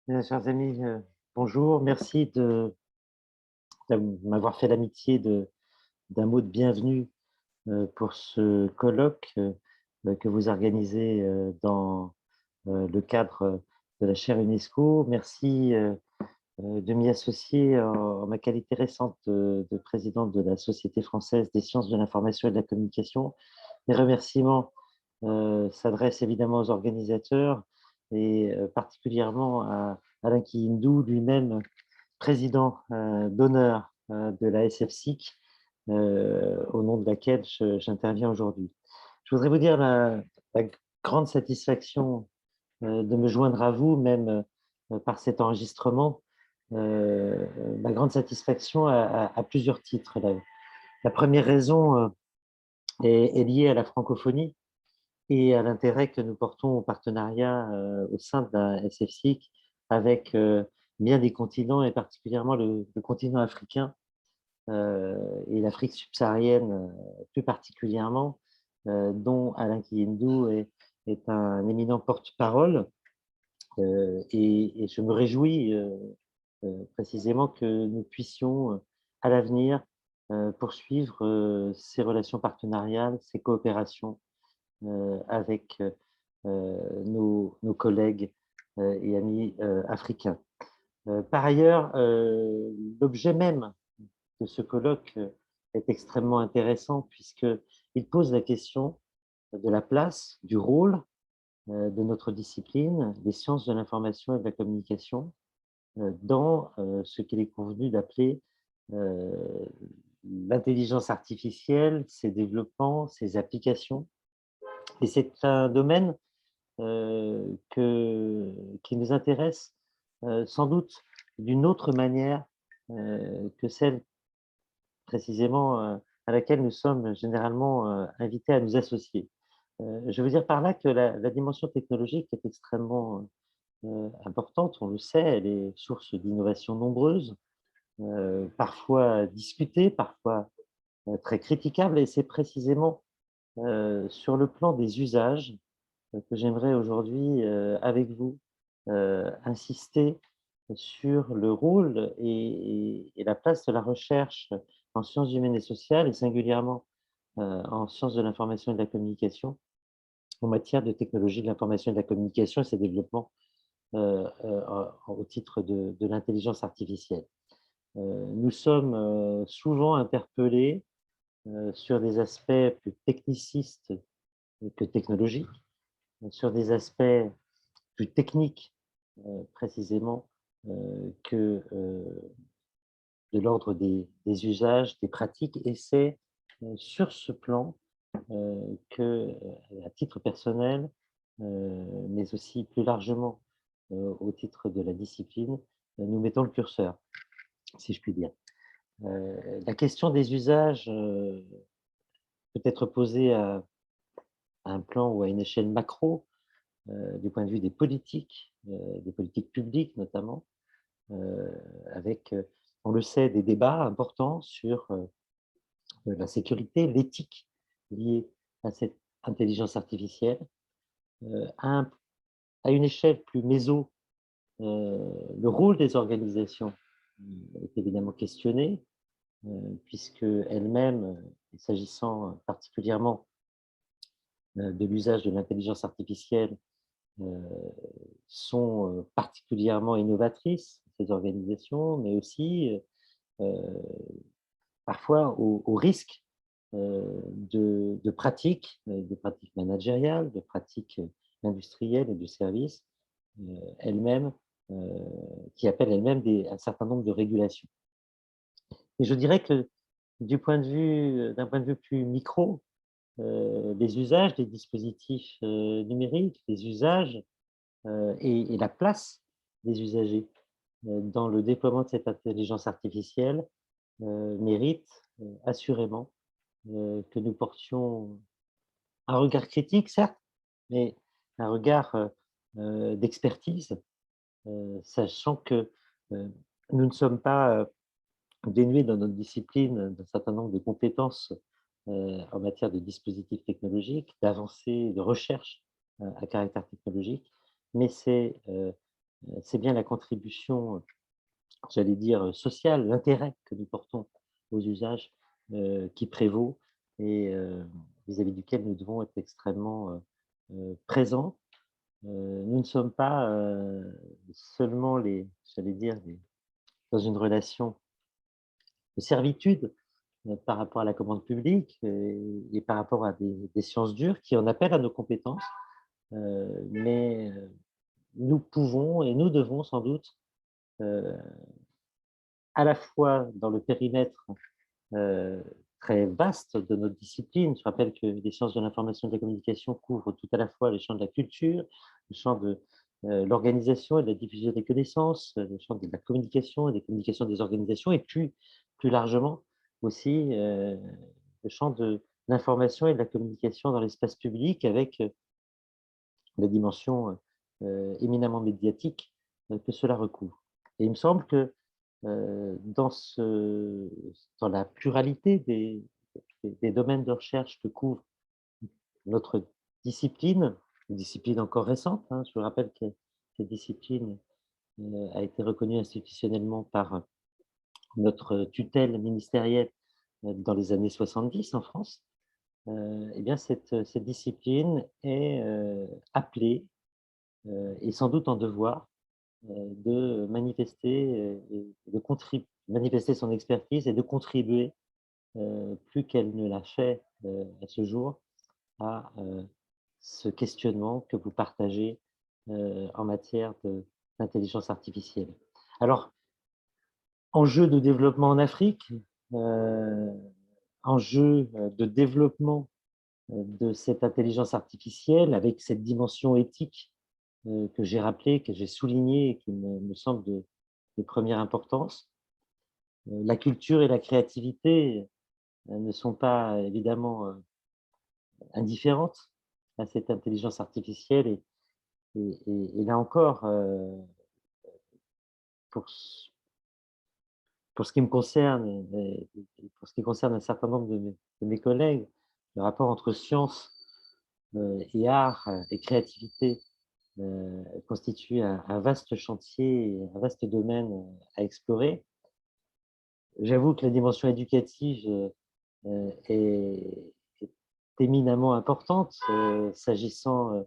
Chers amis, bonjour. Merci de m'avoir fait l'amitié d'un mot de bienvenue pour ce colloque que vous organisez dans le cadre de la chaire UNESCO. Merci de m'y associer en ma qualité récente de présidente de la Société française des sciences de l'information et de la communication. Les remerciements s'adressent évidemment aux organisateurs et particulièrement à Alain Kiyindou, lui-même président d'honneur de la SFSIC, au nom de laquelle j'interviens aujourd'hui. Je voudrais vous dire la grande satisfaction de me joindre à vous, même par cet enregistrement. Ma grande satisfaction à plusieurs titres. La première raison est liée à la francophonie et à l'intérêt que nous portons au partenariat au sein de la SFSIC avec bien des continents et particulièrement le continent africain et l'Afrique subsaharienne plus particulièrement, dont Alain Kiyindou est un éminent porte-parole. Et je me réjouis précisément que nous puissions à l'avenir poursuivre ces relations partenariales, ces coopérations avec nos collègues et amis africains. Par ailleurs, l'objet même de ce colloque est extrêmement intéressant puisqu'il pose la question de la place, du rôle de notre discipline, des sciences de l'information et de la communication, dans ce qu'il est convenu d'appeler l'intelligence artificielle, ses développements, ses applications. Et c'est un domaine qui nous intéresse sans doute d'une autre manière que celle précisément à laquelle nous sommes généralement invités à nous associer. Je veux dire par là que la dimension technologique est extrêmement importante, on le sait, elle est source d'innovations nombreuses, parfois discutées, parfois très critiquables, et c'est précisément sur le plan des usages que j'aimerais aujourd'hui, avec vous, insister sur le rôle et la place de la recherche en sciences humaines et sociales, et singulièrement en sciences de l'information et de la communication, en matière de technologie de l'information et de la communication et ses développements au titre de l'intelligence artificielle. Nous sommes souvent interpellés sur des aspects plus technicistes que technologiques, sur des aspects plus techniques précisément que de l'ordre des usages, des pratiques. Et c'est sur ce plan que, à titre personnel, mais aussi plus largement au titre de la discipline, nous mettons le curseur, si je puis dire. La question des usages peut être posée à un plan ou à une échelle macro, du point de vue des politiques publiques notamment, avec, on le sait, des débats importants sur la sécurité, l'éthique liée à cette intelligence artificielle. À une échelle plus méso, le rôle des organisations est évidemment questionné, puisque elles-mêmes, s'agissant particulièrement de l'usage de l'intelligence artificielle, euh, sont particulièrement innovatrices, ces organisations, mais aussi parfois au risque de pratiques managériales, de pratiques industrielles et de services, elles-mêmes, qui appellent elles-mêmes un certain nombre de régulations. Et je dirais que d'un point de vue plus micro, les usages des dispositifs numériques, les usages et la place des usagers dans le déploiement de cette intelligence artificielle méritent assurément que nous portions un regard critique, certes, mais un regard d'expertise, sachant que nous ne sommes pas dénués dans notre discipline d'un certain nombre de compétences en matière de dispositifs technologiques, d'avancées, de recherche à caractère technologique, mais c'est c'est bien la contribution, j'allais dire, sociale, l'intérêt que nous portons aux usages qui prévaut et vis-à-vis duquel nous devons être extrêmement présents. Nous ne sommes pas seulement j'allais dire, dans une relation de servitude par rapport à la commande publique et par rapport à des sciences dures qui en appellent à nos compétences, mais nous pouvons et nous devons sans doute, euh, à la fois dans le périmètre euh, très vaste de notre discipline. Je rappelle que les sciences de l'information et de la communication couvrent tout à la fois les champs de la culture, le champ de l'organisation et de la diffusion des connaissances, le champ de la communication et des communications des organisations, et plus largement aussi le champ de l'information et de la communication dans l'espace public avec la dimension éminemment médiatique que cela recouvre. Et il me semble que dans la pluralité des domaines de recherche que couvre notre discipline, une discipline encore récente, hein, je vous rappelle que cette discipline a été reconnue institutionnellement par notre tutelle ministérielle dans les années 70 en France, eh bien cette discipline est appelée et sans doute en devoir de manifester, manifester son expertise et de contribuer, plus qu'elle ne l'a fait à ce jour, à ce questionnement que vous partagez en matière d'intelligence artificielle. Alors, enjeu de développement en Afrique, euh, enjeu de développement de cette intelligence artificielle avec cette dimension éthique que j'ai rappelée, que j'ai soulignée et qui me semble de première importance. La culture et la créativité ne sont pas évidemment indifférentes à cette intelligence artificielle et là encore, pour, pour ce qui me concerne et pour ce qui concerne un certain nombre de mes collègues, le rapport entre science et art et créativité constitue un vaste chantier, un vaste domaine à explorer. J'avoue que la dimension éducative est éminemment importante s'agissant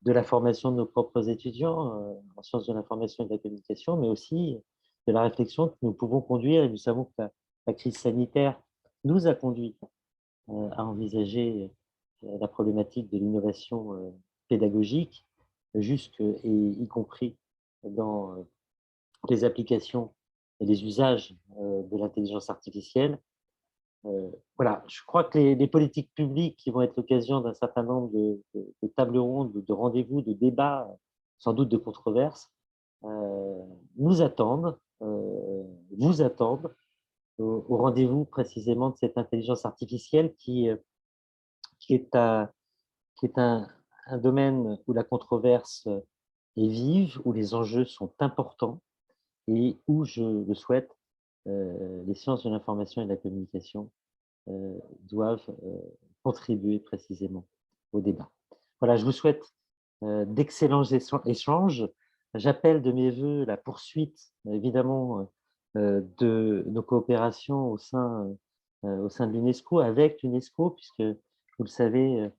de la formation de nos propres étudiants en sciences de l'information et de la communication, mais aussi de la réflexion que nous pouvons conduire. Et nous savons que la crise sanitaire nous a conduit à envisager la problématique de l'innovation pédagogique, jusque, et y compris dans les applications et les usages de l'intelligence artificielle. Voilà, je crois que les politiques publiques qui vont être l'occasion d'un certain nombre de tables rondes, de rendez-vous, de débats, sans doute de controverses, nous attendent, vous attendent au rendez-vous précisément de cette intelligence artificielle qui est, qui est un domaine où la controverse est vive, où les enjeux sont importants et où, je le souhaite, les sciences de l'information et de la communication doivent contribuer précisément au débat. Voilà, je vous souhaite d'excellents échanges. J'appelle de mes voeux la poursuite, évidemment, de nos coopérations au sein de l'UNESCO, avec l'UNESCO, puisque, vous le savez,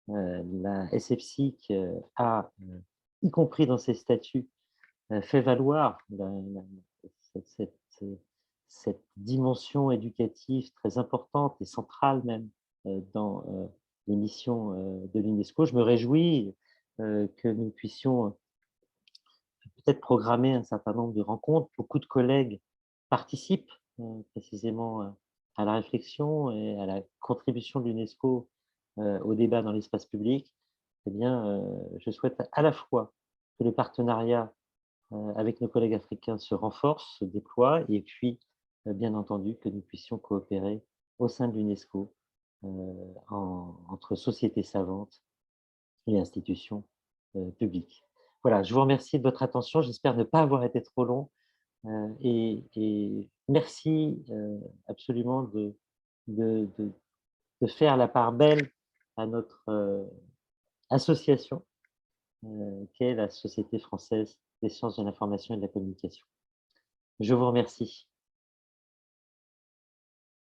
la SFSIC a, y compris dans ses statuts, fait valoir cette, cette dimension éducative très importante et centrale même dans les missions de l'UNESCO. Je me réjouis que nous puissions peut-être programmer un certain nombre de rencontres. Beaucoup de collègues participent précisément à la réflexion et à la contribution de l'UNESCO au débat dans l'espace public. Eh bien, je souhaite à la fois que le partenariat avec nos collègues africains se renforce, se déploie, et puis, bien entendu, que nous puissions coopérer au sein de l'UNESCO entre sociétés savantes et institutions publiques. Voilà, je vous remercie de votre attention. J'espère ne pas avoir été trop long et merci absolument de, de, de faire la part belle à notre association qu'est la Société française des sciences de l'information et de la communication. Je vous remercie.